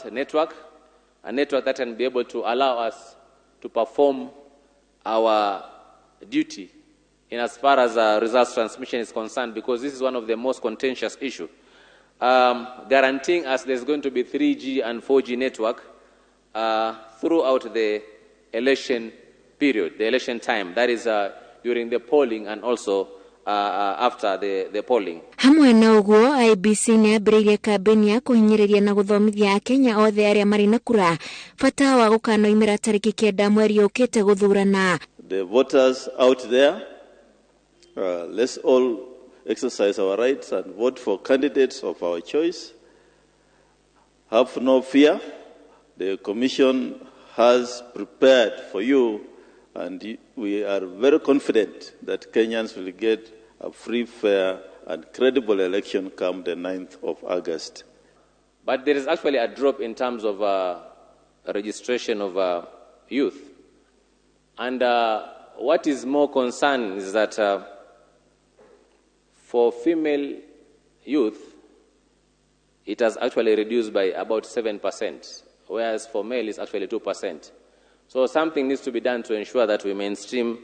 a network that can be able to allow us to perform our duty in as far as results transmission is concerned, because this is one of the most contentious issues. Guaranteeing us there's going to be 3G and 4G network throughout the election period, the election time, that is during the polling and also after the polling. Hamwe na uguo, IEBC nĩambĩrĩirie kambeni ya kũhinyĩrĩria na gũthomithia Akenya othe arĩa marĩ na kura bata wa gũkanoimĩra tarĩki 9 mweri ũkĩte gũthurana. The voters out there, let's all exercise our rights and vote for candidates of our choice. Have no fear. The Commission has prepared for you, and we are very confident that Kenyans will get a free, fair, and credible election come the 9th of August. But there is actually a drop in terms of registration of youth. And what is more concerning is that for female youth, it has actually reduced by about 7%, whereas for male it's actually 2%. So something needs to be done to ensure that we mainstream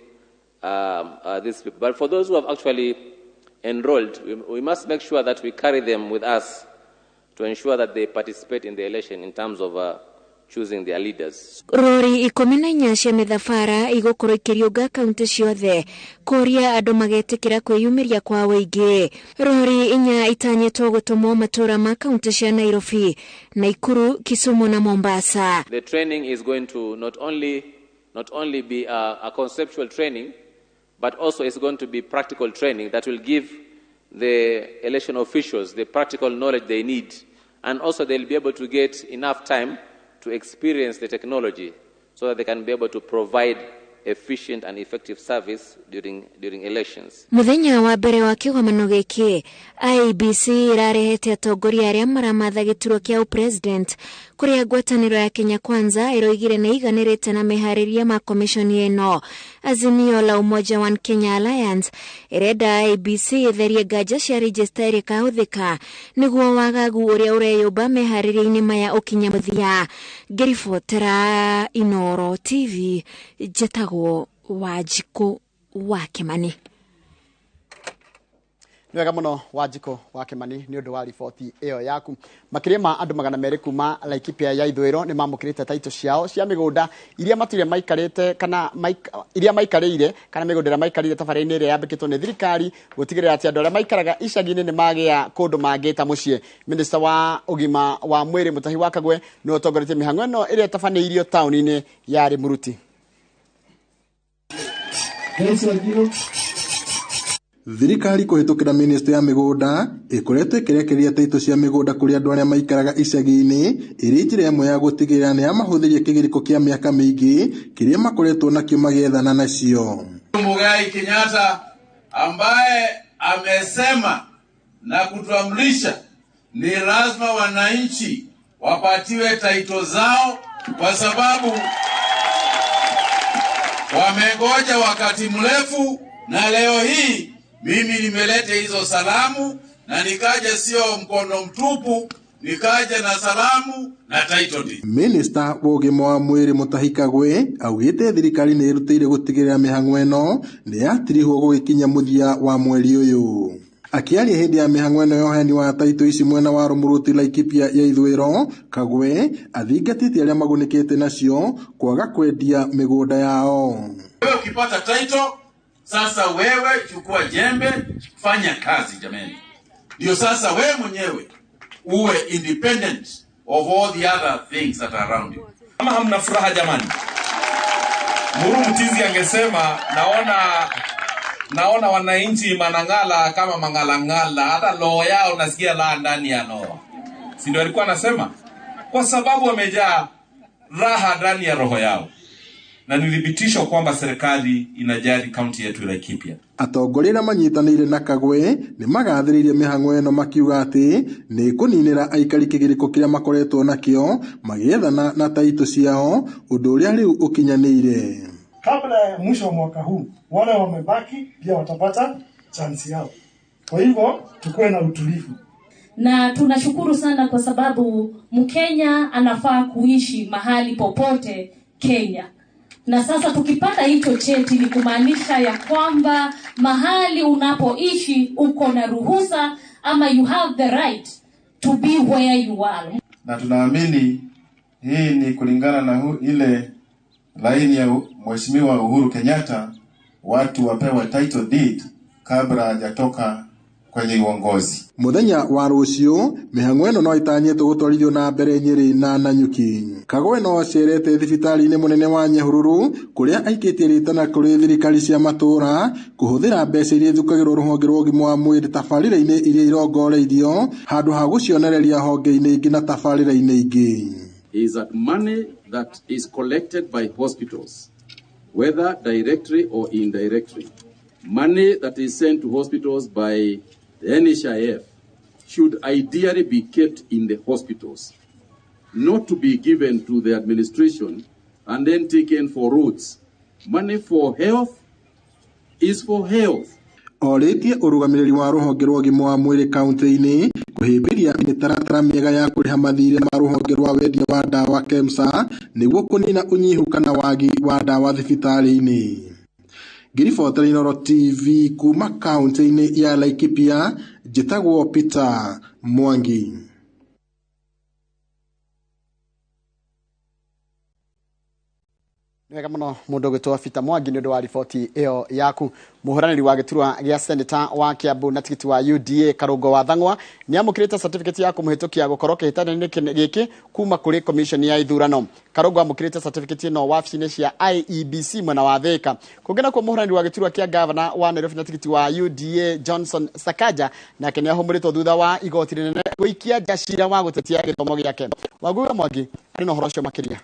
these people. But for those who have actually enrolled, we must make sure that we carry them with us to ensure that they participate in the election in terms of choosing their leaders. Rori 14 cia mĩthabara igũkorwo ikĩriũnga kaunti ciothe kũria andũ magetĩkĩra kwĩyumĩria kwa wĩingĩ. Rori 4 itanyĩtwo gũtũmwo matũra ma kaunti cia Nairobi, Nakuru, Kisumu na Mombasa. The training is going to not only be a conceptual training, but also it's going to be practical training that will give the election officials the practical knowledge they need, and also they'll be able to get enough time to experience the technology so that they can be able to provide efficient and effective service during elections. Muthenya wa mbere wa kĩgomano gĩkĩ, IEBC irarehete atongoria arĩa maramatha gĩturwa kĩa president kũrĩa ngwatanĩro ya Kenya Kwanza ĩroigire nĩ iganĩrĩte na meharĩria ma komishoni ĩno. Azimio la Umoja One Kenya Alliance ĩrenda IEBC ĩtherie nganja cia register ĩrĩa ĩkahũthĩka nĩguo wagagu ũrĩa ũreyũmba meharĩria-inĩ maya ũkinya mũthia. Ngĩribotera Inooro TV, Njĩtagwo Wanjikũ wa Kĩmani. Wega mũno Wanjikũ wa Kĩmani nĩ ũndũ wa riboti ĩyo yaku. Makĩria ma andũ 200 kuma Laikipia ya ithũĩro nĩ mamũkĩrĩte taito ciao cia mĩgũnda iria matirĩ maikarĩte kana iria maikarĩire kana mĩgũnda maikarĩire tabarĩra-inĩ ĩrĩa yambĩkĩtwo nĩ thirikari gũtigĩrĩra atĩ andũ arĩa maikaraga icagi-inĩ nĩ magĩa kũndũ mangĩta mũciĩ. Minista wa ũgima wa mwĩrĩ Mutahi wa Kagwe nĩ ũtongoretie mĩhang'o ĩno ĩrĩa ĩtabanĩirio taũni-inĩ ya Rĩmuruti. Thirikari kũhĩtũkĩra ministry ya mĩgũnda ĩkoretwo ĩkĩrekereria taito cia mĩgũnda kũrĩ andũ arĩa maikaraga icagi-inĩ ĩrĩ njĩra ĩmwe ya gũtigĩrĩra nĩ yamahũthĩria kĩgirĩko kĩa mĩaka mĩingĩ kĩrĩa makoretwo nakĩo magĩethana nacio. Mugai Kenyatta ambaye amesema na kutuamrisha ni lazima wananchi wapatiwe taito zao kwa sababu wamengoja wakati mrefu, na leo hii mimi nimeleta hizo salamu na nikaja sio mkono mtupu, nikaja na salamu na title deed. Minister wa ũgima wa mwĩrĩ Mutahi Kagwe augĩte thirikari nĩ ĩrutĩire gũtigĩrĩra mĩhang'o ĩno nĩ yatirihwo gũgĩkinya mũthia wa mweri ũyũ. Akiaria hĩndĩ ya mĩhang'o ĩno ya ũheani wa taito ici mwena wa Rũmũrũti Laikipia ya ithũĩro, Kagwe athingatĩtie arĩa magunĩkĩte nacio kwaga kwendia mĩgũnda yao. Wewe ukipata title, sasa wewe chukua jembe, fanya kazi jameni. Ndio sasa wewe mwenyewe uwe independent of all the other things that are around you. Kama hamna furaha jamani. Muru Mtizi angesema naona wananchi manangala kama mangalangala, hata roho yao nasikia la ndani ya roho. Si ndio alikuwa anasema? Kwa sababu wamejaa raha ndani ya roho yao. Na nilithibitisha kwamba serikali inajali kaunti yetu ya Laikipia. Atongoria manyitanĩire na Kagwe nĩ magathĩrĩirie mĩhang'o ĩno makiuga atĩ nĩ kũninĩra aikari kĩgirĩko kĩrĩa makoretwo nakĩo magĩethana na taito ciao, ũndũ ũrĩa rĩu ũkinyanĩire. Kabla ya mwisho wa mwaka huu wale wamebaki pia watapata chance yao. Kwa hivyo tukue na utulivu. na tunashukuru sana kwa sababu Mkenya anafaa kuishi mahali popote Kenya. Na sasa tukipata hicho cheti ni kumaanisha ya kwamba mahali unapoishi uko na ruhusa ama you have the right to be where you are. Na tunaamini hii ni kulingana na ile laini ya Mheshimiwa Uhuru Kenyatta, watu wapewa title deed kabla hajatoka kwenye uongozi. Muthenya wa rucio mihango ino no itanyetwo gutwarithio na mbere Nyeri na Nanyuki. Kagwe no cerete thibitari-ini munene wa Nyahururu kuria aikitie ritana kuri thirikari cia matura kuhuthira mbeca iria ithukagirwo ruhonge rwa ũgima wa mwĩrĩ tabarĩra-inĩ iria irongoreithio handu ha gucionereria honge-inĩ ingĩ na tabarĩra-inĩ ingĩ. Is that money that is collected by hospitals, whether directly or indirectly, money that is sent to hospitals by the NHIF should ideally be kept in the hospitals, not to be given to the administration and then taken for roads. Money for health is for health. Oritie urugamiriri wa ruhonge rwa ũgima wa mwĩrĩ kaunti-inĩ kuhĩmbĩria mĩtaratara mĩega ya kũrĩha mathirĩ ma ruhonge rwa wendia wa ndawa KEMSA nĩguo kũnina unyihu kana wagi wa ndawa thibitarĩ-inĩ. Gĩribotera Inooro TV kuma kaunti-inĩ ya Laikipia, njĩtagwo Peter Mwangi. Wega muno mundu gwitwa Peter Mwangi ni undu wa riboti iyo yaku. Muhuraniri wa giturwa gia senator wa Kiambu na tikiti wa UDA Karungo Wathang'wa ni amukirite certificate ya kumuhitukia gukorwo kihitano-ini giki kuma kuri commission ya ithurano. Karungo amukirite certificate no wabici-ini cia IEBC mwena wa Thika. Kungena kwa muhuraniri wa giturwa kia governor wa Nairobi na tikiti wa UDA Johnson Sakaja na kenya ahumuritwo thutha wa igoti rinene guikia njacira wa gutetia githomo giake. Waguga Mwangi ari no horo cio makiria.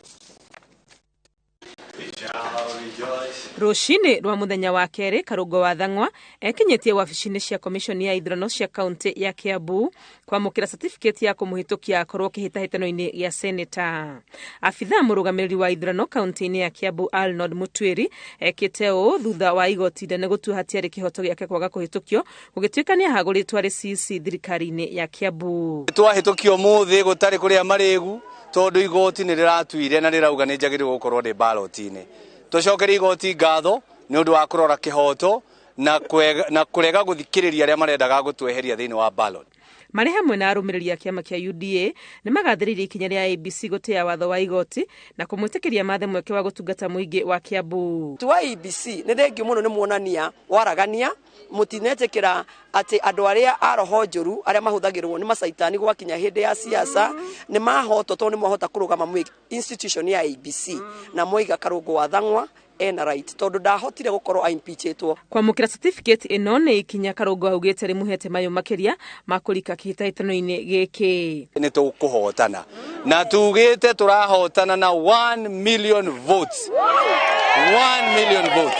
Rushini rwa muthenya wa keri Karungo Wathang'wa ekinyetie wabici-ini cia commission ya ithurano cia kaunti ya Kiambu kwamukira certificate ya kumuhitukia akorwo kihitahitano-ini gia senator. Afitha murugamiriri wa ithurano kaunti-ini ya Kiambu Arnold Mutwiri ekite thutha wa igoti inene gutua hatiari kihoto giake kwaga kuhitukio gugituikania haguritwa receipt thirikari-ini ya Kiambu. Twahitukio muthi gutari kuria marigu tondu igoti ni riratuire na rirauga ni njagirwo gukorwo ndi ballot-ini. Tucokeri igoti ngatho ni undu wa kurora kihoto na kurega guthikiriria aria marendaga gutweheria thiini wa ballot. Mari hamwe na arumiriri a kiama kia UDA ni magathiririe ikinya ria IEBC gutia watho wa igoti na kumwitikiria mathe mweke wa gutungata muingi wa Kiambu. Tuwa IEBC ni thengiu muno ni muonania waragania mutinetekira ati andu aria aroho njuru aria mahuthagirwo ni macaitani gwakinya hindi ya siasa ni mahoto to ni mohota kurugama mu institution ya IEBC na moiga Karungo Wathang'wa ena right tondu ndahotire gukorwo impeachetwo. Kwamukira certificate ino ni ikinya Karungo augite rimuhete mayo makiria makurika kihitahitano-ini giki. Ni tukuhotana na tugite turahotana na 1 million votes. 1 million votes.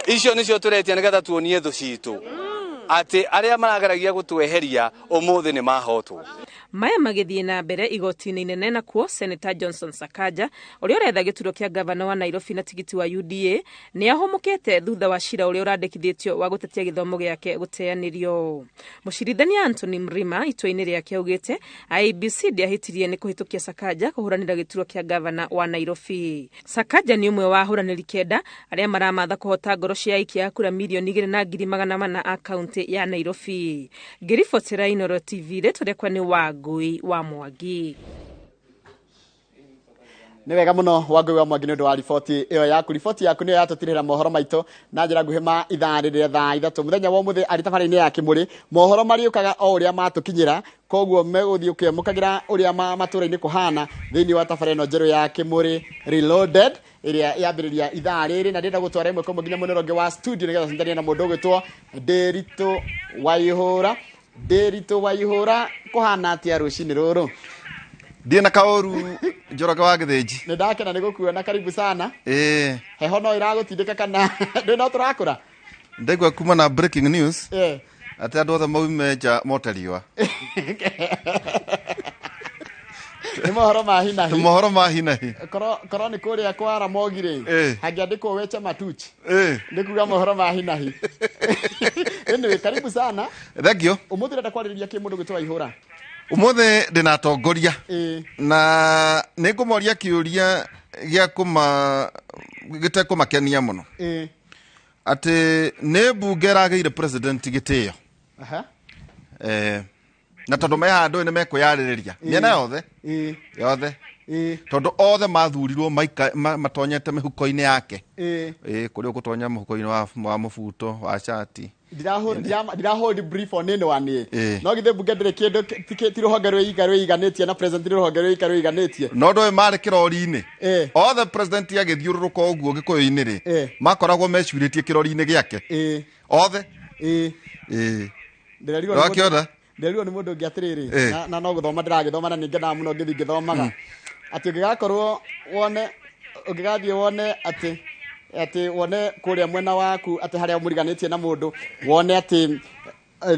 Icio nicio turetia nigetha tuonie thu citu ati aria marageragia gutweheria umuthi ni mahotwo. Maya magithie na mbere igoti-ini inene na kuo Senator Johnson Sakaja uria uretha gituro kia governor wa Nairobi na tikiti wa UDA ni ahomokete thutha wa cira uria urandikithitio wa gutetia githomo giake guteanirio. Mucirithania Anthony Mrima itwa-ini riake augite IEBC ndiahitirie ni kuhitukia Sakaja kuhuranira gituro kia governor wa Nairobi. Sakaja ni umwe wa ahuraniri kenda aria maramatha kuhota ngoro cia ikia kura milioni 2,400 akaunti ya Nairobi. Ngiribotera Inooro TV retũrekwa ni Wangui wa Mwangi. Ni wega muno Wangui wa Mwangi ni undu wa riboti iyo yaku. Riboti yaku ni yatutirira mohoro maito na njira nguhima ithaa rĩrĩa thaa 3 muthenya wa muthi ari tabarĩra-inĩ ya Kimuri. Mohoro mariukaga o uria matukinyira koguo meguthii ukiamukagira uria matura-ini kuhana thiini wa tabarĩra ĩno njerũ ya Kimuri Reloaded iria yambĩrĩria ithaa rĩrĩ na ndĩrenda gũtwara imwe kwa mũnginya mũneronge wa studio nĩgetha cindania na mũndũ ũgwĩtwo Ndĩritũ Waihũra kuhana atia rũcinĩ rũrũ? Ndiena kaoru Njoroge wa Gĩthĩnji. Nĩ ndakena nĩ gũkuona, karibu sana. Heho no iragũtindĩka kana ndĩno tũrakũra? Ndaigua kuma na breaking news. Ati andũ othe maume nja mote riũa. Ni mohoro ma hinahi. Mohoro ma hinahi. Korwo nĩ kũrĩa kwa Ramogi rĩ, hangĩandĩkwo Weche Matuchi. Nĩ kuga mohoro ma hinahi. Anyway, karibu sana. Thank you. Umuthi renda kwaririria ki mundu gwitwa Waihura. Umuthi ndina atongoria. Na ningũmoria kĩũria gĩa gĩtekũmakenia mũno. Atĩ nĩ mbunge ĩragĩire president gĩtĩo. Na tondũ me handũ nĩ mekwĩyarĩrĩria mĩena yothe yothe tondũ othe mathurirwo matonyete mĩhuko-inĩ yake kũrĩ ũgũtonya mũhuko-inĩ wa mũbuto wa shati. Hold brief on anyone. No githe mbunge ndĩrĩ kĩndũ ti rũhonge rwĩiganĩtie na president nĩ rũhonge rwĩiganĩtie. No ndũĩ marĩ kĩrori-inĩ othe president agĩthiũrũrũka ũguo gĩkũyũ-inĩ rĩ makoragwo mecurĩtie kĩrori-inĩ gĩake othe. Ndĩrerirwo nĩ mũndũ ũngĩ atĩrĩrĩ na no gũthoma ndĩragĩthoma na nĩngenaga mũno ngĩthiĩ ngĩthomaga atĩ ũngĩgakorwo ũngĩgathiĩ wone atĩ wone kũrĩa mwena waku atĩ harĩa mũriganĩtie na mũndũ wone atĩ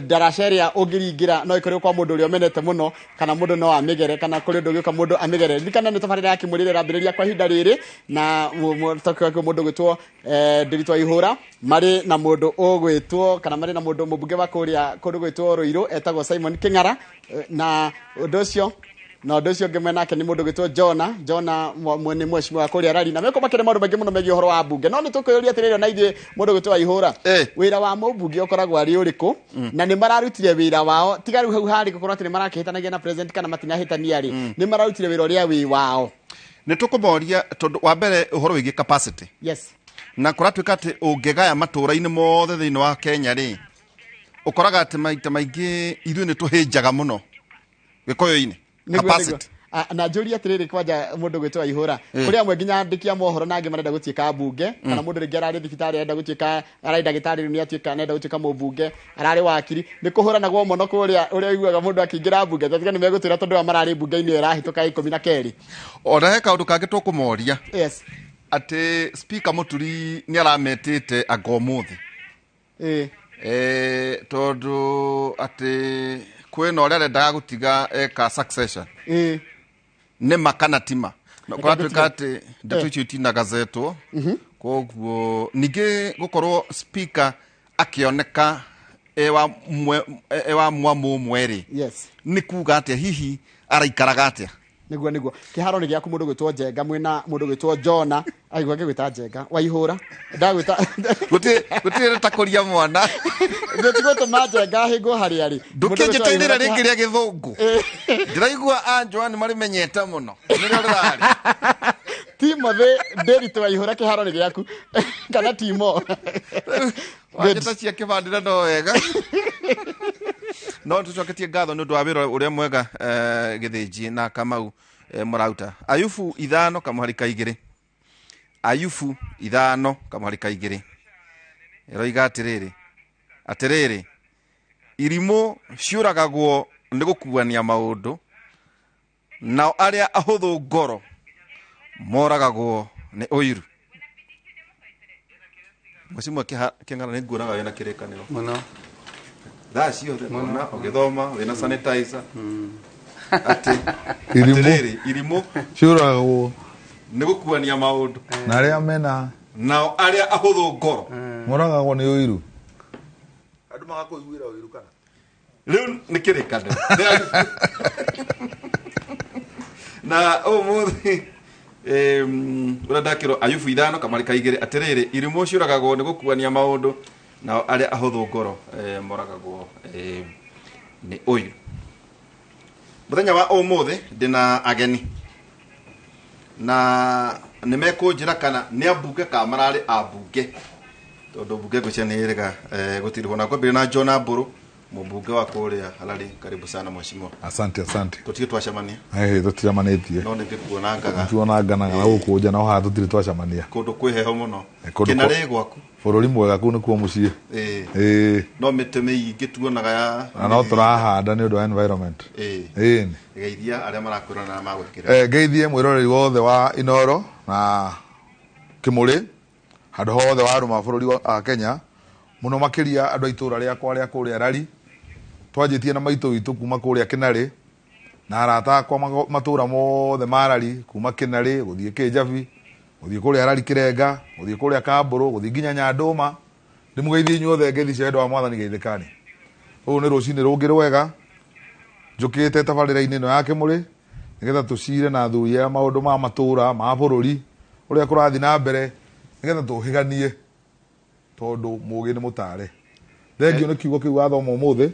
ndaraca ĩrĩa ũngĩringĩra no ĩkorwo kwa mũndũ ũrĩa ũmenete mũno kana mũndũ no amĩgere kana kũrĩ ũndũ ũgĩũka mũndũ amĩgere. Ririkana nĩ tabarĩra ya kĩmũrĩre ĩrambĩrĩria kwa ihinda rĩrĩ na mũndũ gwĩtwo Ndiritu Waihura marĩ na mũndũ ũgwĩtwo kana marĩ na mũndũ mũmbunge wa kũrĩa kũndũ gwĩtwo Rũirũ etagwo Simon Kĩng'ara na ũndũ ũcio ũngĩ mwena nake nĩ mũndũ gwĩtwo Jona mwene mheshimiwa wa kũrĩa Rari na meko makĩrĩ maũndũ maingĩ mũno megiĩ ũhoro wa mbunge. No nĩ tũkwĩyũria atĩrĩrĩ na ithuĩ mũndũ gwĩtwo Waihura wĩra wa mũmbunge ũkoragwo arĩ ũrĩkũ na nĩ mararutire wĩra wao tiga rĩu hau harĩ gũkorwo atĩ nĩ marakĩhĩtanagia na president kana matinahĩtania rĩ nĩ mararutire wĩra ũrĩa wĩ wao. Nĩ tũkũmoria tondũ wa mbere ũhoro wĩgiĩ capacity na kũratuĩka atĩ ũngĩgaya matũũra-inĩ mothe thĩinĩ wa Kenya rĩ ũkoraga atĩ maita maingĩ ithuĩ nĩ tũhĩnjaga mũno gĩkũyũ-inĩ capacity. Na njũria atĩrĩrĩ kwanja mũndũ gwĩtwo Waihura kũrĩ amwe nginya andĩki a mohoro na angĩ marenda gũtuĩka mbunge kana mũndũ rĩngĩ ararĩ thibitarĩ arenda gũtuĩka ararĩ ndagĩtarĩ nĩ atuĩka arenda gũtuĩka mũmbunge ararĩ wakiri nĩ kũhũranagwo mũno kũrĩa ũrĩa ũiguaga mũndũ akĩingĩra mbunge tatiga nĩ megũtwĩra tondũ aya mararĩ mbunge-inĩ ĩrahĩtũka 12. Ona he kaũndũ kangĩ tũkũmoria atĩ speaker Mũturi nĩ arametĩte anga ũmũthĩ tondũ atĩ kwĩna ũrĩa arendaga gũtiga eka succession nĩ makana tima na kũratuĩka atĩ ndeto icio itinagazetwo koguo ningĩ gũkorwo speaker akĩoneka ewa mwamũ ũmwe rĩ nĩ kuga atĩa hihi araikaraga atĩa. Niguo kĩharo nĩ gĩaku mũndũ gwĩtwo Njenga mwena mũndũ gwĩtwo Jona aigua ngĩgwĩta Njenga Waihura ndagwĩta gũtirĩ ta kũria mwana ndigũtũma Njenga hĩngũ harĩa rĩ ndũkĩnjĩtainĩra rĩngĩ rĩa gĩthũngũ ndĩraigua Anjũa nĩ marĩmenyete mũno nĩrĩo rĩrarĩ Timothy Ndiritu Waihura kĩharo nĩ gĩaku kana Timo wanjĩta cia kĩbandĩre no wega no tũcoketie ngatho nĩ ũndũ wa wĩra ũrĩa mwega Gĩthĩnji na Kamau mũrauta. Ayubu 5 Kamũharika 2 Ayubu 5 Kamũharika 2 ĩroiga atĩrĩrĩ irimũ ciũragagwo nĩ gũkuania maũndũ nao arĩa ahũthũ ngoro moragagwo nĩ ũiru. Mheshimiwa Kĩng'ara nĩ nguonaga wĩna kĩrĩkanĩro mũno thaa ciothe ona ũgĩthoma wĩna sanitizer atĩ irimũ ciũragwo nĩ gũkuania maũndũ na arĩa mena nao arĩa ahũthũ ngoro moragagwo nĩ ũiru. Andũ magakũiguĩra ũiru kana rĩu nĩ kĩrĩkanĩro na ũmũthĩ ũrandakĩrwo Ayubu 5 Kamũharika 2 atĩrĩrĩ irimũ ciũragagwo nĩ gũkuania maũndũ nao arĩa ahũthũ ngoro moragagwo nĩ ũiru. Mũthenya wa ũmũthĩ ndĩna ageni na nĩ mekũnjĩra kana nĩ ambunge ka mararĩ ambunge tondũ mbunge ngũcia nĩ ĩrĩga gũtirĩho na kwambĩrĩria na John Mbũrũ mũmbunge wa kũrĩa Harare. Karibu sana mheshimiwa. Asante tũtirĩ twacemania tũtiramanĩtie no nĩ ngĩkuonangaga tuonanganaga na gũkũ nja no haha tũtirĩ twacemania kũndũ kwĩheho mũno kĩnarĩ gwaku bũrũri mwega kũu nĩkuo mũciĩ no mĩtĩ mĩingĩ tuonaga ya na no tũrahanda nĩ ũndũ wa environment geithia arĩa marakwĩrana na magũthikĩrĩria geithie mwĩroreri wothe wa Inooro na Kĩmũrĩ handũ hothe wa rũma bũrũri wa Kenya mũno makĩria andũ a itũũra rĩakwa rĩa kũrĩa Rari twanjĩtie na maitũ witũ kuma kũrĩa Kĩnarĩ na arata akwa matũũra mothe ma Rari kuma Kĩnarĩ gũthiĩ Kĩnjabi gũthiĩ kũrĩa Rari Kĩrenga gũthiĩ kũrĩa Kambũrũ gũthiĩ nginya Nyandũma ndimugeithie inyuothe ngethi cia wa mwathani geithikani. Uyu ni rucini rungi rwega njukite tabarira-ini ino yake muri nigetha tucire na thui ya maundu ma matura ma bururi uria kurathi na mbere nigetha tuhiganie tondu mugi ni mutare. Thengio ni kiugo kiu wathoma umuthi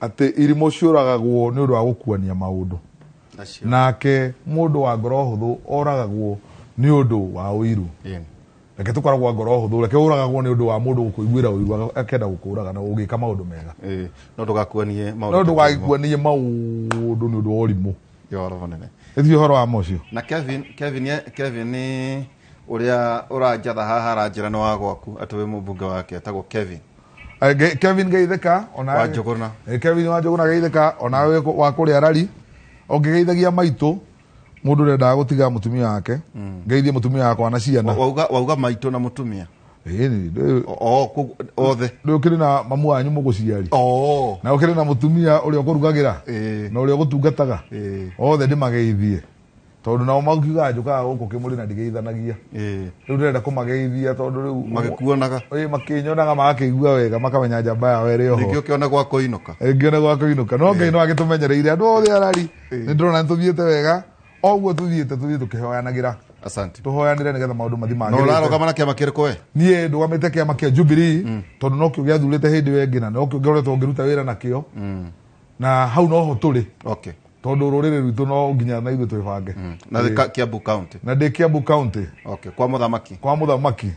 ati irimo ciuragagwo ni undu wa gukuania maundu nake mundu wa ngoro huthu oragagwo ni undu wa uiru. Reke tukoragwo ngoro huthu reke uragagwo ni undu wa mundu gukuiguira uiru akenda gukuraga na ugika maundu mega. No ndugakuanie maundu. No ndugakuanie maundu ni undu wa urimu. Yoro vonene. Ethi horo wa mocio. Na Kevin ni uria uranjatha haha aranjira ni wa gwaku atuwe Mūmbunge wake atagwo Kevin. Kevin geitheka ona wa Njuguna. Kevin wa Njuguna geitheka ona we wa kuria rari ongegeithagia maitu mundu renda gutiga mutumia wake ngeithie mutumia wake na ciana. Wauga maitu na mutumia othe ndio kiri na mamu wanyu muguciari na ukiri na mutumia uria ukurugagira na uria gutungataga othe ndimageithie tondu nao magukiuga njukaga guku kimuri na ndigeithanagia riu ndirenda kumageithia tondu riu magikuonaga makinyonaga magakigua wega makamenya njamba yao eri oho ningio kiona gwa kuinuka no Ngai no agitumenyereire andu othe arari ni ndurona nituthiete wega oguo tuthiete tukihoyanagira. Asante. Tuhoyanire nigetha maundu mathi mage. No raro kama na kiama kiriko we? Nie ndugamite kiama kia Jubilee tondu no kio giathurite hindi wengina no kio ngoretwo ngiruta wira nakio. Na hau no ho turi. Okay. Tondu rurire rwitu no nginya na ithu twibange. Na Kiambu County. Na de Kiambu County. Okay. Kwa muthamaki.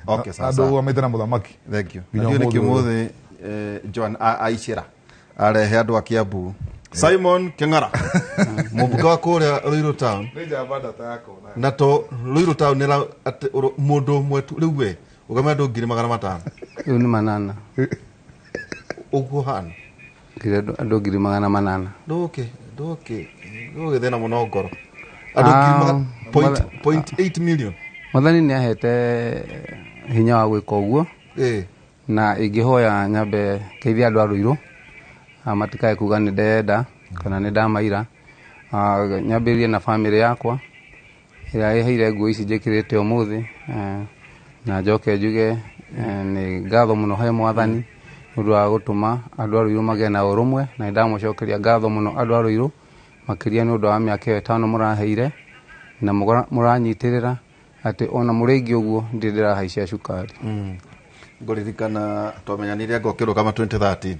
Okay, sasa. Andu gamite na muthamaki. Thank you. Ndio ni kimuthi John Aishira. Arehe andu a Kiambu. Simon Keng'ara Mūmbunge wa kuria Ruiru Town na to Ruiru Town nira mundu mwetu riu we ugame andu 500,000 riu ni manana uguo hana kire andu 800,000 ndoke thena muno ngoro andu 0.8 million Mwathani ni ahete hinya wa gwika uguo na ingihoya nyambe keithia andu a Ruiru matikae kuga ni ndenda kana ni ndamaira nyambirie na family yakwa ira iheire nguo ici njikirite umuthi na njoke njuge ni ngatho muno he Mwathani ndu wa gutuma andu a Ruiru magene na urumwe na ndamucokeria ngatho muno andu a Ruiru makiria ni undu wa miaka 5 muraheire na muranyitirira ati ona murengi uguo ndindira haicia cukari nguririkana twamenyanire ngokirwo kama 2013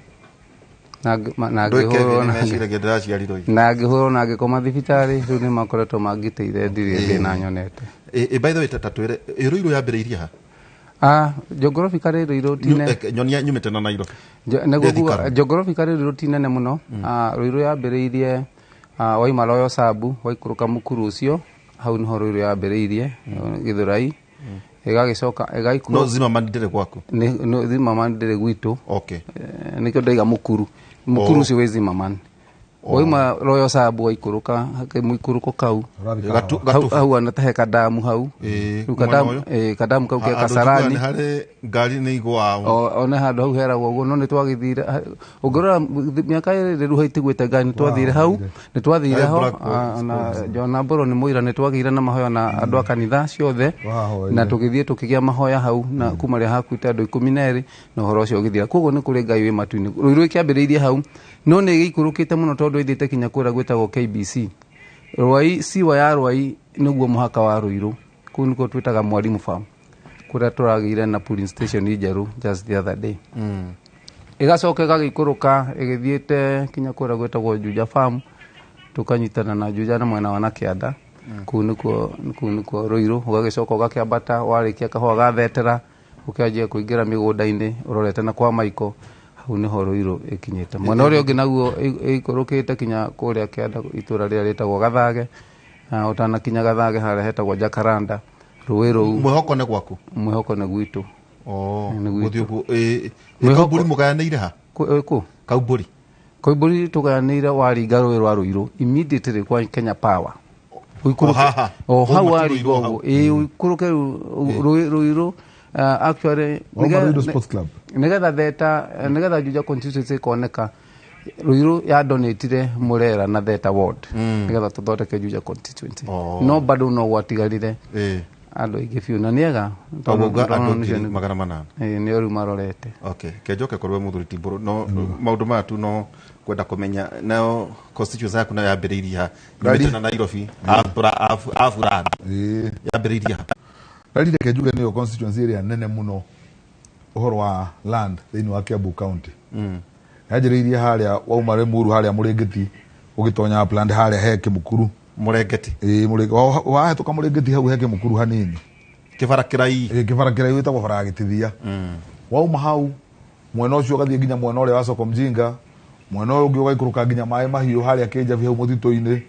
na ngihoro na ngikoma thibitari riu ni makoretwo mangiteire ndiri na nyonete. By the way tatwire Ruiru yambiriirie ha geography kare Ruiru tine nyonia nyumite na Nairobi neguo geography kare Ruiru tine ne muno Ruiru yambiriirie waimaloyo sabu waikuruka mukuru ucio hau niho Ruiru yambiriirie Githurai igagicoka igaikuru no zima mandire gwaku no zima mandire gwitu. Okay. Nikyo ndaiga mukuru ucio we zima man oima royo sabu waikuruka muikuruko kau hau anatahe kadamu hau kadamu kau ke Kasarani hare ngari ni igwa ona handu hau heragwo uguo no ni twagithire ungorora miaka iri ru haitigwite ngani twathire hau ni twathire ho na Jona Mboro ni muira ni twagire na mahoya na andu a kanitha ciothe na tukithie tukigia mahoya hau na kuma ria hakuite andu 12 na horo ucio githira koguo ni kuri Ngai wi matuini Ruiru ikiambiriirie hau no ni giikurukite muno tondu ithite kinya kura gwetagwo KBC Rwai siwa ya Rwai niguo muhaka wa Ruiru kuu niko twitaga Mwalimu Farm kuria turagire na polling station ijeru just the other day igacoka gagikuruka igithiete kinya kura gwetagwo Juja Farm tukanyitana na Juja na mwena wa Kianda kuu niko Ruiru ugagicoka ugakiambata warikia kahwa gathetera ukianjia kuingira migunda-ini urorete na kwa Maiko hau niho Ruiru ikinyite mwena uria ungi naguo ikurukite kinya kuria Kianda itura ria ritagwo Gathage utana kinya Gathage haria hetagwo Jacaranda Ruiru mwihoko ne gwaku mwihoko ne gwitu guthiugu Kauburi mugayanire ha ku Kauburi tugayanire waringa Ruiru rwa Ruiru immediately kwa Kenya Power uikuruke hau waringa uikuruke Ruiru actually nigetha theta nigetha Juja constituency koneka Ruiru ya donatire Murera na Theta ward nigetha tuthondeke Juja constituency no bado no gwatigarire andå aingä biå na nä ega magana manana nä oru marorete kenjoke korwo må thuri timbå no maå ndå maya tu no kwenda kå menya nao constituency yaku nayo yambä rä irie ha na Nairobi afurani yambä rä irie ha rari reke njuge nä yo constituency area nene må no å horo wa land thä wa Kiambu County yanjä rä irie harä a wauma Limuru harä a må rä ngä ti å gä tonya harä a he kä må kuru Murengeti wahetoka Murengeti hau heke mukuru hanini kibara kirai witagwo bara gitithia wauma hau mwena ucio gathie nginya mwena uria wa Soko Mjinga mwena uyu ungi ugaikuruka nginya mai mahiu haria Kijabi hau mutito-ini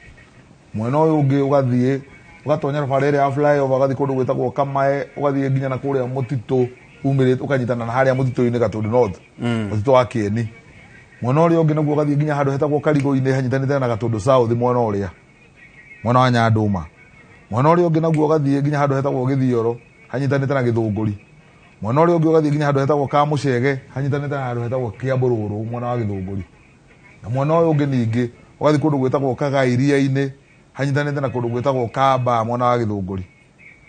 mwena uyu ungi ugathie ugatonya bara iria ya flyover ugathie kundu gwitagwo Kamae ugathie nginya na kuria mutito umirite ukanyitana na haria mutito-ini Gatundu North mutito wa Kieni mwena uria ungi naguo ugathie nginya handu hetagwo Karigo-ini hanyitanite na Gatundu South mwena uria mwana wa Nyanduma mwana uria ungi naguo ugathie nginya handu hetagwo Githioro hanyitanite na Githunguri mwana uria ungi ugathie nginya handu hetagwo Kamucege hanyitanite na handu hetagwo Kiambururu mwana wa Githunguri na mwana uyu ungi ningi ugathie kundu gwitagwo Kagairia-ini hanyitanite na kundu gwitagwo Kamba mwana wa Githunguri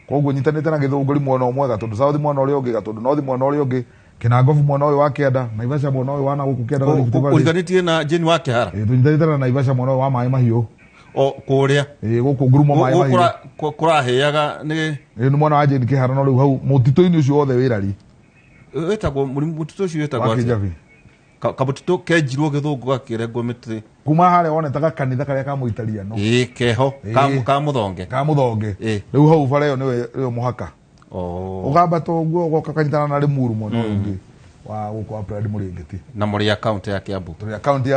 koguo nyitanite na Githunguri mwana umwe Gatundu South mwana uria ungi Gatundu North mwana uria ungi Kinangofu mwana uyu wa Kianda Naivasha mwana uyu wa Naguku Kianda uriganitie na Jane wa Kihara tunyitanite na Naivasha mwana uyu wa Mai Mahiu o kuria guku ngurumo mai mai kuraheaga ni mwana wa Jane Kihara no riu hau mutito-ini ucio wothe wirari wetagwo mutito ucio wetagwo Kijabi kabutito kenjirwo Githungu gakirengwo miti kuma haria wonetaga kanitha karia ka Muitaliano keho ka muthonge riu hau bara iyo niwe muhaka ugamba to guo ugoka kanyitana na Limuru mwana uyu ungi wa guku wa Brad Murengeti na muri account ya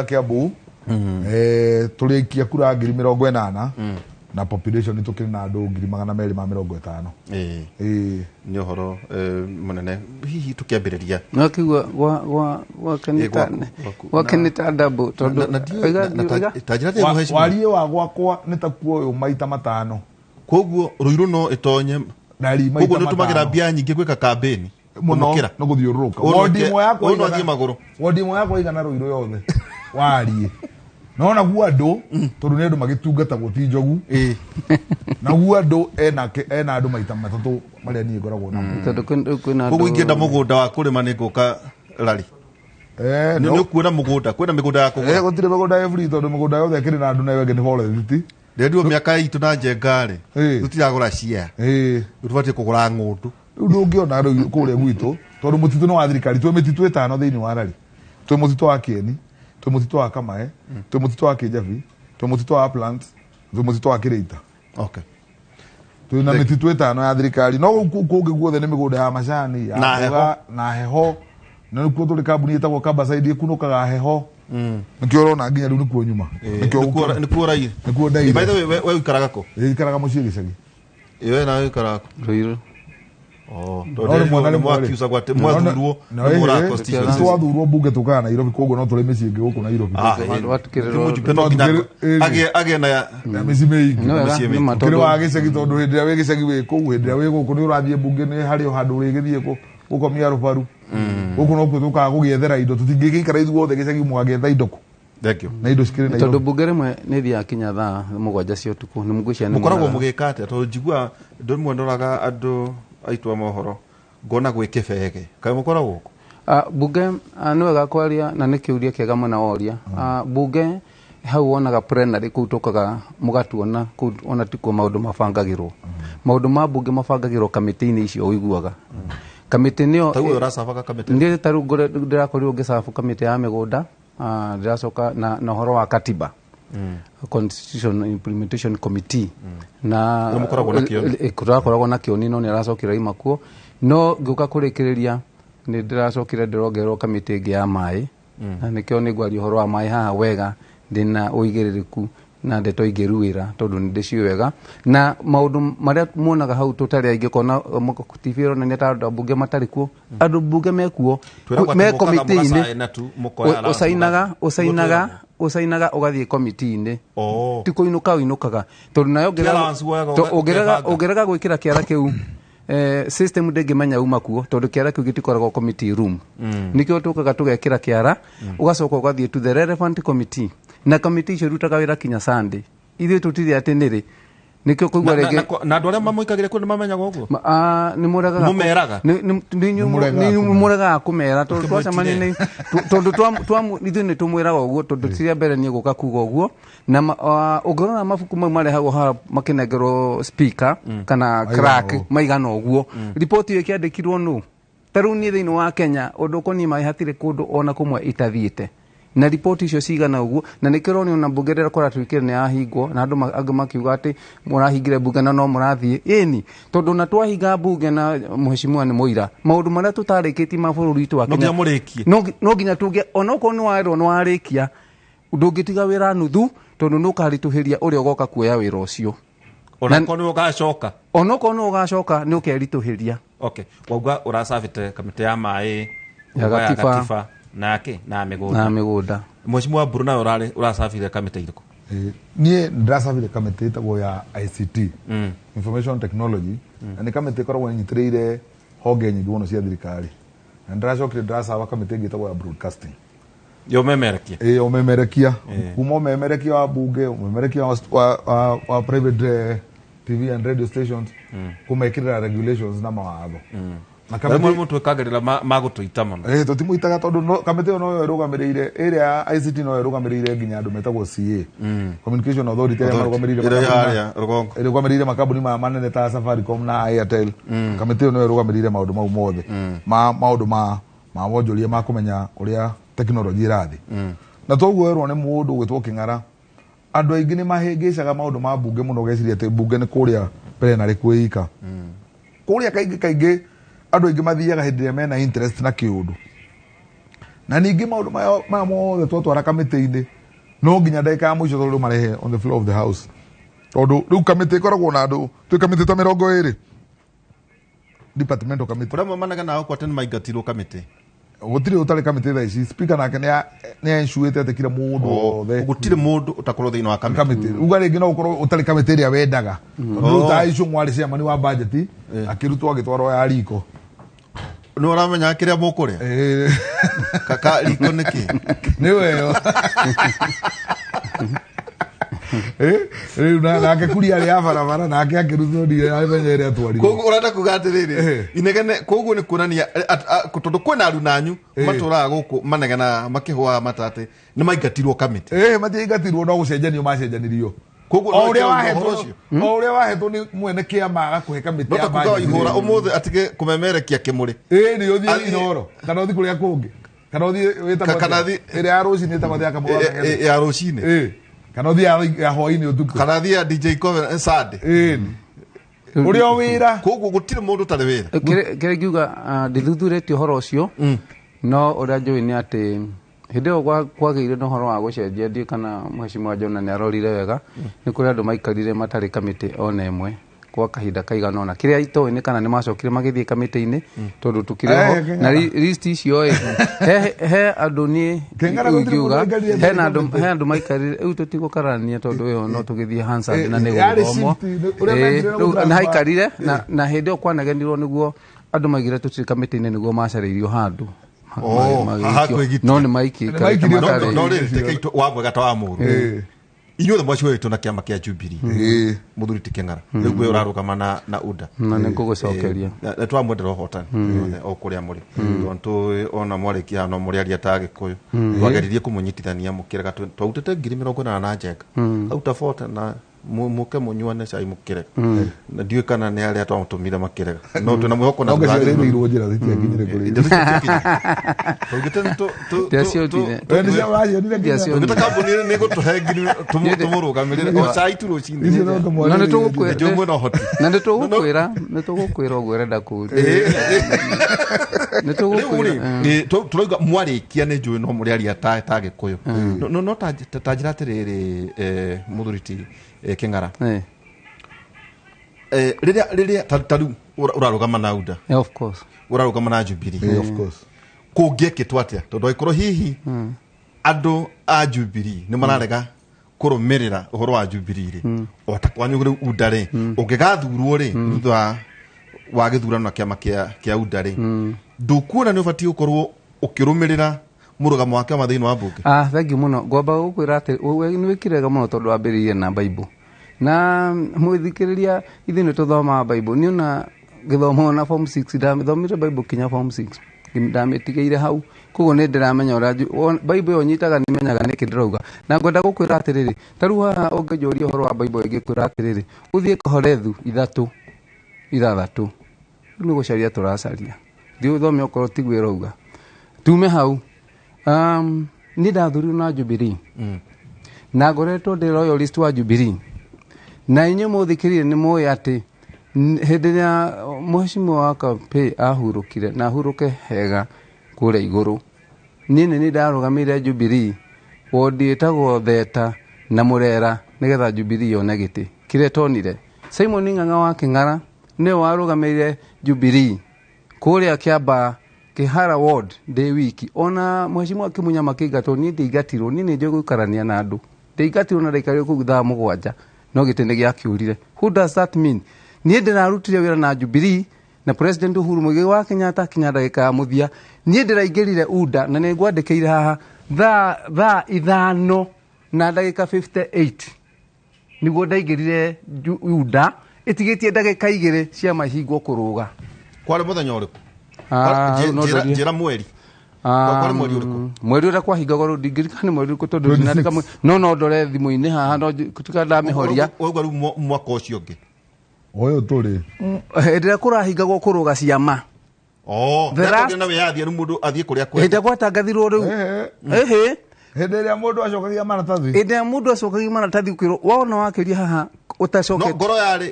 Kiambu turikia kura 80,000 na population tukiri na andu 250 ni uhoro munene hihi tukiambiriria no kigwa wa kanita double tondu warie wa gwakwa nitakuo uyu maita 5 koguo Ruiru no itonye koguo nitumagira mbia nyingi gwika campaign munokira no guthiururuka wodi imwe yakwa igana Ruiru yothe warie nona guo andu tondu ni andu magitungatagwo ti njogu na guo andu ena andu maita 3 maria nie ngoragwo namo tondu kwina koguo ingenda mugunda wa kurima ni nguka rari ni kuona mugunda kwina migunda ya kugura gutire migunda every tondu migunda yothe kiri na andu na wenge ni forest ndio miaka itu na njengari tutiragura cia tubati kugura ngundu ndungiona riu kuria gwitu tondu mutitu no wa thirikari twi mititu 5 thiini wa rari twi mutitu wa Kieni twi mutitu wa Kamae twi mutitu wa Kijabi twi mutitu wa Plant twi mutitu wa Kireita twi na mititu 5 ya thirikari no kungi guothe ni migunda ya macani na heho na nikuo tuli kambuni itagwo Kabasaidi kunukaga heho nikio rona nginya riu nikuo nyuma nikuo rai nikuo dai by the way we ikaraga ko ikaraga mucie gicagi iyo na ikaraga Ruiru tondu mwana mwakiusa gwate mwathurwo mura constitution twathurwo bunge tukana Nairobi koguo no tuli micii ngi guku Nairobi age na micii mingi kiri wa gicagi tondu hindi ria wi gicagi wi kuu hindi ria wi guku ni urathie bunge ni hari handu ri githie gukomia rubaru guku no kutuka gugiethera indo tutingikara ithuothe gicagi mwagetha indo ku na indo cikiri na tondu bunge rimwe ni thia kinya thaa 7 cia utuku ni mugucia ni mukoragwo mugikate tondu njigua ndimwe ndoraga andu aitwa mohoro ngona gwike bege kai mukoragwo guku bunge ni wega kwaria na ni kiuria kiega mwena woria bunge hau wonaga plenary kuu tukaga mugatuona kuu ona tikuo maundu mabangagirwo maundu ma bunge mabangagirwo kamiti-ini icio uiguaga kamiti niyo taguo rasabaga kamiti ndi taru ndirakorirwo ngicabu kamiti ya migunda ndiracoka na horo wa katiba Constitution Implementation Committee na kurakoragwo na kio nino ni aracokira imakuo no ngiuka kurikiriria ni ndiracokire ndirongerwo kamiti ingi ya mai na nikio ni gwari horo wa mai haha wega ndina uigiririku na ndeto ingiruira tondu ndicio wega na maundu maria muonaga hau tutari aingi kona TV ro na ta bunge matari kuo andu bunge mekuo me komiti-ini usainaga ugathie komiti-ini ti kuinukaga tondu nayo ongerega gwikira kiara kiu system ndengimenya uma kuo tondu kiara kiu gitikoragwo committee room nikio tukaga tugekira kiara ugacoka ugathie to the relevant committee na committee icio rutaga wira kinya Sunday ithuĩ tutire atenere nikio kuigwa rege na andu aria mamuikagire kuri mamenyaga uguo ni muraga mumeraga ni muraga kumera to twacamani ni tondu ithu ni tumwiraga uguo tondu tiria mbere ni guka kuga uguo na ungorora mabuku mau mare hau makinengerwo speaker kana crack maigana uguo report iyo kiandikirwo nu taru ni thiini wa Kenya undu koni mai hatire kundu ona kumwe itathiite na report icio cigana uguo na nikironi ona mbunge ndera kora twikire ni ahingwo na andu angi makiuga ati murahingire mbunge na no murathie ini tondu na twahinga mbunge na mheshimiwa ni Muira maundu maria tutarikiti mabururi tu wa Kenya no nginya tuge ona uko ni wairo no arikia ndungitiga wira nuthu tondu nukarituhiria uria ugoka kuoya wira ucio ona ko ni ugacoka ona ko ni ugacoka ni ukerituhiria okay wauga urasavite kamite ya mai ya gatifa na migunda mheshimiwa Bruna urasafire kamite iriko nie ndrasafire kamite itagwo ya ICT information technology na ni kamite koragwo nyitiriire honge nyingi muno cia thirikari na ndracokire ndrasava kamite ngitagwo ya broadcasting yo memerekia memerekia kuma memerekia wa bunge memerekia wa private TV and radio stations kumekirira regulations na mawatho na kamite mtu ekagerera magutuita muno tutimuitaga tondu kamite no yo rugamirire area ICT no yo rugamirire nginya andu metagwo CA communication authority ya rugamirire makambuni ma manene ta Safaricom na Airtel kamite no yo rugamirire maundu mau mothe maundu ma wonjoria ma kumenya uria technology irathi na toguo erwo ni mundu gwitwo King'ara andu aingi ni mahingicaga maundu ma bunge muno geciria ati bunge ni kuria pere na rikuika kuria kaingi andu aingi mathiaga hindi ya mena interest na kiundu na ningi maundu ma mothe twatwara kamite-ini no nginya ndagika ya muico tondu marehe on the floor of the house tondu riu kamite ikoragwo na andu twi kamite ta 20 departmental committee kuria managa nao kwa tena maigatirwo kamite gutire utari kamite tha ici speaker nake ni enshuite ati kila mundu othe gutire mundu utakorwo thiini wa kamite uga ringi no ukorwo utari kamite ria wendaga tondu ta icio mwari cia mani wa budget akirutwo agitwarwo ya riko no ramenya kiria mukuria kaka riko niki ni weyo na ngekuria ria barabara na akirutwo ndi amenyere atwari koguo urenda kugatiriri inegene koguo ni kuonania tondu kwina arunanyu maturaga guku manegena makihwa matate ni maingatirwo kamite matiingatirwo no gucenjanio macenjanirio koguo uria wahetwo ni mwene kiama agakuhe kamite ya maji igura umuthe atige kumemerekia kimuri ni uthie inoro kana uthie kuria kungi kana uthie wita kana thi ira ya rucini ta mathia kamwe ya rucini kana uthie ya hwaini utuku kana thia DJ Coven Sade uria wira koguo gutire mundu tari wira kire ngiuga ndithuthuretie horo ucio no uria njui ni ati hindi yo kwageire no horo wa gucenjia ndi kana mheshimiwa Jona ni arorire wega ni kuri andu maikarire matari kamite ona imwe kwa kahinda kaigana ona kiria itoi ni kana ni macokire magithie kamite-ini tondu tukireho na list icio he andu ni ngiuga he andu maikarire riu tutigukarania tondu yo no tugithie Hansard na ni guthomo na haikarire na hindi yo kwanagenirwo niguo andu maigire tutiri kamite-ini niguo macariirio handu no ni maiki no rite wabwega ta wa muru inyuothe mwacioetwo na kiama kia Jubilee muthuri ti King'ara riu gwe urarugama na UDA na nigugucokeria na twamwendera uhotani o kuria muri tondu ona mwarikia no muriaria ta Gikuyu twageririe kumunyitithania mukirega twautete 20,000 na njega auta fota na muke munywane cai mukirega na ndiwe kana ni aria twamutumire makirega no tuna mwihoko na ngacirire irwo njira zitiakinyire kuri tugitene to kambuni ni gutuhengiri tumurugamirire o cai tu rucini na ni tugukwira jomwe no hoti na ni tugukwira ogwo renda kuri ni tugukwira turoiga mwarikia ni njui no muriaria ta Gikuyu no tajira atiriri muthuriti King'ara riria tariu urarugama na UDA of course urarugama na Jubilee of course kungikitwo atia tondu aikorwo hihi andu a Jubilee ni mararega kurumirira uhoro wa Jubilee ri ota kwanyu ri UDA ri ungigathurwo ri thutha wa githurano na kiama kia UDA ri ndukuona ni ubati ukorwo ukirumirira murugamo wake wa thiini wa bunge thank you muno ngomba gukwira ati ni wikirega muno tondu ambiririe na Bible na mwithikiriria ithi ni tuthoma Bible ni na githomo na form 6 ndamithomire Bible kinya form 6 ndamitigeire hau koguo ni ndiramenya ura Bible yo nyitaga nimenyaga niki ndirauga na ngwenda gukwira atiriri taru haha ungejoria horo wa Bible ingikwira atiriri uthie Kohorethu 3 ni gucaria turacaria ndio thome okoro tigwira uga tume hau ni ndathuru na Jubilee na ngoretwo ndi loyalist wa Jubilee na inyu muthikirire ni moyo ati hindi ya mheshimiwa wa kampe ahurukire na ahuruke hega kure iguru nini ni ndarugamire Jubilee wodi etagwo Theta na Murera nigetha Jubilee yone giti kiretonire Simon Ng'ang'a wa King'ara ne warugamire Jubilee kure akiamba Kihara ward de wiki ona mheshimiwa Kimunya Makigato ni ndigatirwo ni nje gukarania na andu ndigatirwo na ndaikario ku thaa 7 no gitende giakiurire who does that mean ni ndirarutire wira na Jubilee na president Uhuru Muigai wa Kenyatta kinya ndagika ya muthia ni ndiraingirire UDA na ni ngwandikire haha thaa 5 na ndagika 58 niguo ndaingirire UDA itigitie ndagika 2 cia mahingwo kuruga kwari muthenya uriku njira mweri kwari mweri uriku mweri ura kwahingagwo ndingirikana mweri uriku tondu ndinandika no ndore thimu-ini haha no tutika ndamihoria oigwa ru mwaka ucio ungi oyo turi ndira kurahingagwo kuruga ciama ndakona na wiyathia ru mundu athie kuria kwe ndira gwatangathirwo riu hindi ria mundu acokagia maratathi hindi ya mundu acokagia maratathi ukiro wona wakiria haha utacoke no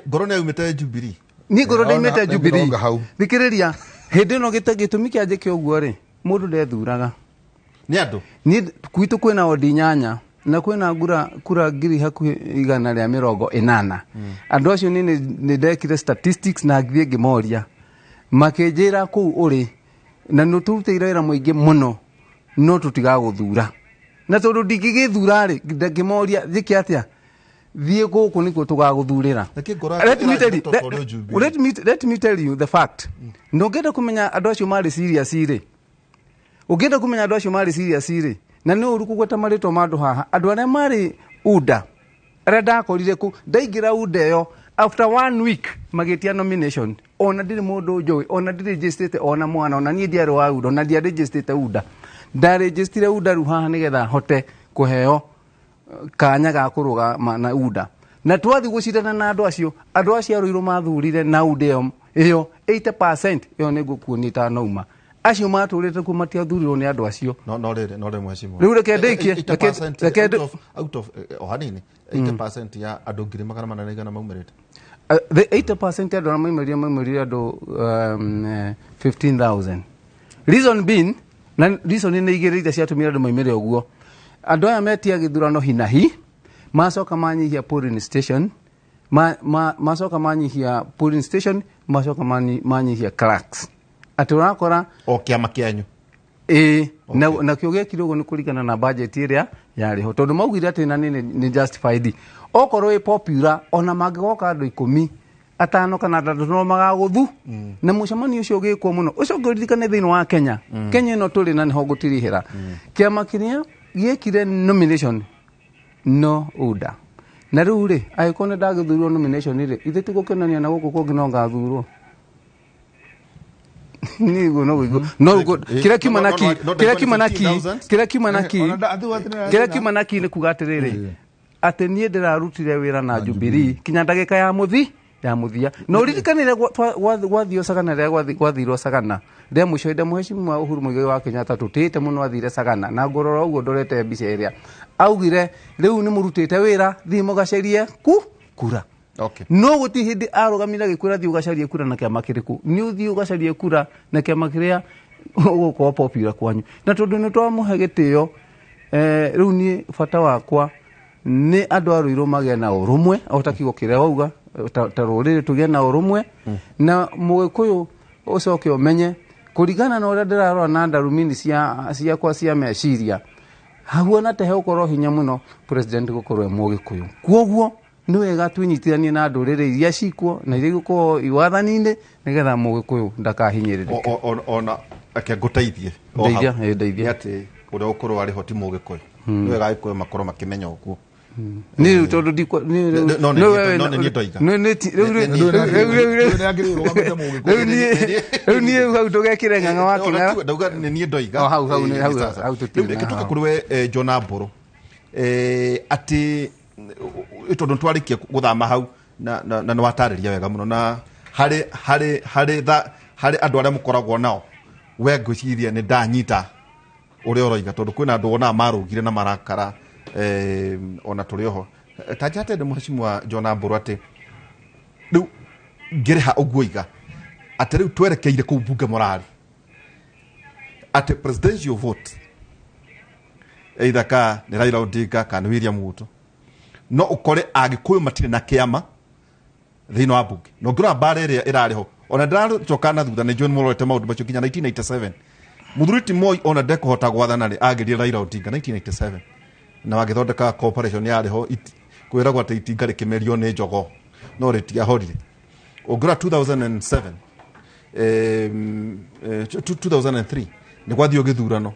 ngoro ne umite Jubilee ni ngoro ndaimite Jubilee thikiriria hindi no gitumi kia njike uguo ri mundu ndethuraga ni andu ni kwitu kwina odi nyanya na kwina kura ngiri hakuhi 180 andu acio ni ndekire statistics na ngithie ngimoria makinjira kuu uri na nuturutire wira muingi muno no tutigaguthura na tondu ndingigithura ri ngimoria njike atia thie guku niko tugaguthurira let me tell you the fact ndongenda kumenya andu acio mari serious ri ugenda kumenya andu acio mari serious ri na ni uru kugweta marito mandu haha andu aria mari UDA aria ndakorire ku ndaingira UDA yo after 1 week magitia nomination ona ndiri mundu njoi ona ndiri registrate ona mwana ona nie ndiari wa UDA ona ndiari registrate UDA nda registrate UDA ru haha nigetha hote kuheo kanya ga kuruga na UDA na twathi gucindana na andu acio aruiro mathurire na UDA iyo 80% iyo ni gukuonita nauma acio maturite ku matiathurirwo ni andu acio no re mheshimiwa riu reke ndeikie out of hanini 80% ya andu ngiri magana manana maumirite the 80% ya andu maumirire andu 15,000 reason being na reason ni igirite cia tumira andu maumire uguo andu aya metia githurano hinahi macoka manyihia polling station macoka manyihia polling station macoka manyihia clerks aturakora kiama kianyu na kio gekire uguo ni kurigana na budget iria yari ho tondu maugire ati na ni justified okorwo i popular ona mangigoka andu 10 atano kana 3 no magaguthu na mucemani ucio ugikwo muno ucio ngirikane thiini wa Kenya Kenya no turi na niho gutirihira kiama kiria giekire nomination no UDA na riu ri aikone ndagithurwo nomination ri ithe tigukenania na guku kungi no ngathurwo nigo no kira kimanaki ni kugatiriri ati nie ndirarutire wira na Jubilee kinya ndagika ya muthia no ririkanire gwathio sagana ria gwathirwo sagana ndia muco ndia mheshimiwa Uhuru Muigai wa Kenyatta tutite muno athire sagana na ngorora uguo ndorete mbica iria augire riu ni murutite wira thimo gacerie kura okay no guti hindi arugamira gikura thi ugacarie kura na kiama kiriku ni uthi ugacarie kura na kiama kiria uguko popular kwanyu na tondu ni twamuhe gitio riu ni fata wakwa ni andu aruiro magia na urumwe otakigo kiria wauga ta ruriri tugia na urumwe na mugikuyu ucoke umenye kurigana na uria ndirarora na ndarumini cia kwa cia meciria haguona tehe ukorwo hinya muno president gukorwo mugikuyu kwoguo ni wega twinyitithanie na ndurire iria cikwo na iria gukorwo iwathani-ini nigetha mugikuyu ndakahinyirire ona ake nguteithie ndeithia ati uria ukorwo ari hoti mugikuyu ni wega ikuyu makorwo makimenya ukuo ni tondu diko ni no ni toiga no ni ni hau tugekire ng'ang'a wa king'ara ndauga ni ndoiga hau tutuka kurwe John Aboro ati tondu twarikia guthama hau na no watariria wega muno na hari andu aria mukoragwo nao we ngwiciria ni ndanyita uria uroiga tondu kwina andu ona marugire na marakara ona turi oho tajate de mheshimiwa John Aboro ati riu ngiriha uguiga ati riu twerekeire ku bunge morali ati presidential vote either ka ni Raila Odinga kana William Ruto no ukore agikuyu matire na kiama thino wa bunge no ngira bare ria irariho ona ndaracoka na thutha ni John Morete maundu macio kinya 1997 Muthuriti Moi ona ndekuhota gwathana ri agirie Raila Odinga 1997 na wagithondeka corporation yariho kwiragwo ati itinga rikimerio ni njogo no ritia horire ngira 2007 2003 ni gwathio githurano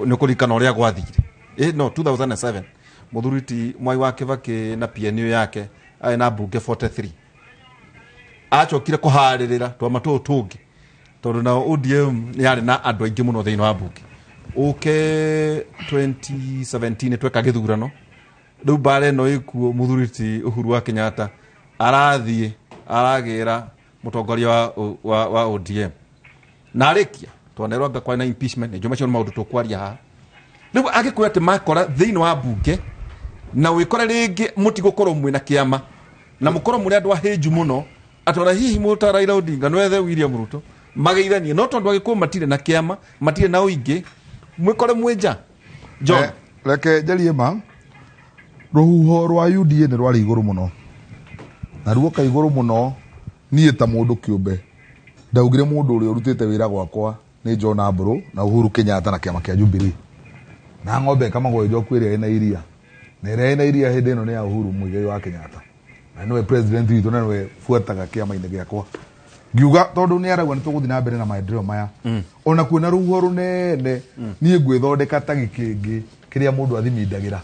ni kurikana uria gwathire no 2007 Muthuriti Mwai wa Kibaki na PNU yake ai na bunge 43 achokire kuharirira twamatu tungi tondu na ODM ni ari na andu aingi muno thiini wa bunge 2017 tweka githurano riu bare no ikuo Muthuriti Uhuru wa Kenyatta arathie aragira mutongoria wa ODM na arikia twanerwa kwa na impeachment ni joma cio maundu tukwaria ha riu agikuya ati makora thiini wa bunge na wikore ringi mutigukorwo mwina kiama na mukorwo muri andu ahinju muno atona hihi muta Raila Odinga nwethe William Ruto mageithanie no tondu agikuwa matire na kiama matire na uingi mwikore mwenja John reke jarie ma ruhuho rwa UDA ni rwari iguru muno na ruo ka iguru muno nie ta mundu kiumbe ndaugire mundu uri urutite wira gwakwa ni John Aboro na Uhuru Kenyatta na kiama kia Jubilee na ng'ombe kama gwejo kwiria ina iria na iria hindi ino ni ya Uhuru Muigai wa Kenyatta na niwe president witu na niwe fuataga kiama-ini giakwa ngiuga tondu ni aragwa ni tuguthi na mbere na maendeleo maya ona kuona ruhuho runene nie ngwithondeka ta gikingi kiria mundu athimindagira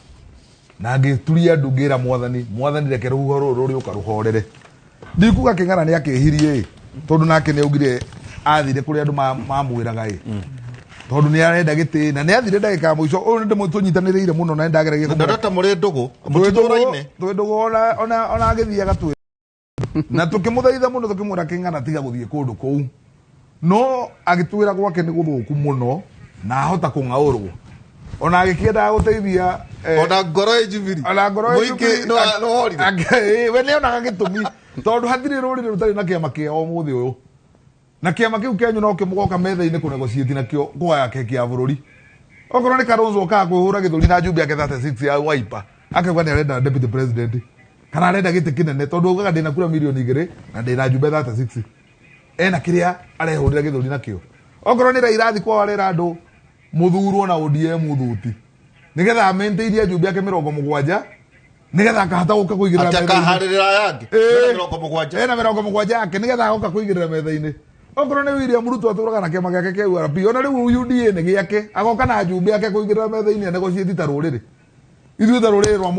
na ngituria andu ngira mwathani reke ruhuho ruru riuka ruhorere ndikuga King'ara ni akihirie tondu nake ni augire athire kuri andu mamwiraga tondu ni arenda giti na ni athire ndagika muico uyu ndi mutu nyitaniriire muno na ndageragia ndata muri ndugu mutithuraine ndugu ona agithiaga twi na tukimuthaitha muno tukimwira King'ara tiga guthie kundu kou no agitwira gwake ni guthuku muno na hota kung'aurwo ona agikienda guteithia ona ngoro Jubilee ona ngoro muingi no horire we ne ona gitumi tondu hathiri rurire rutari na kiama kiao muthi uyu na kiama kiu kenyu no kimugoka metha-ini kunegotiate nakio kwa yake kia bururi okorwo ni Kalonzo ka kwihura githuri na Jumbe ake 36 ya Wiper akauga ni arenda deputy president kana arenda giti kinene tondu ugaga ndina kura milioni 2 na ndina Jumbe 36 ena kiria arehurira githuri nakio okorwo ni Raila kwa warera andu muthurwo na ODM thuti nigetha amenteithia Jumbe ake 70 nigetha akahata guka kuigirira metha akaharirira yake 70 ena 70 yake nigetha agoka kuigirira metha-ini okorwo ni William Ruto aturaga na kiama giake kia URP ona riu UDA ni giake agoka na Jumbe ake kuigirira metha-ini negotiate ta ruriri ithuĩ ta ruriri rwa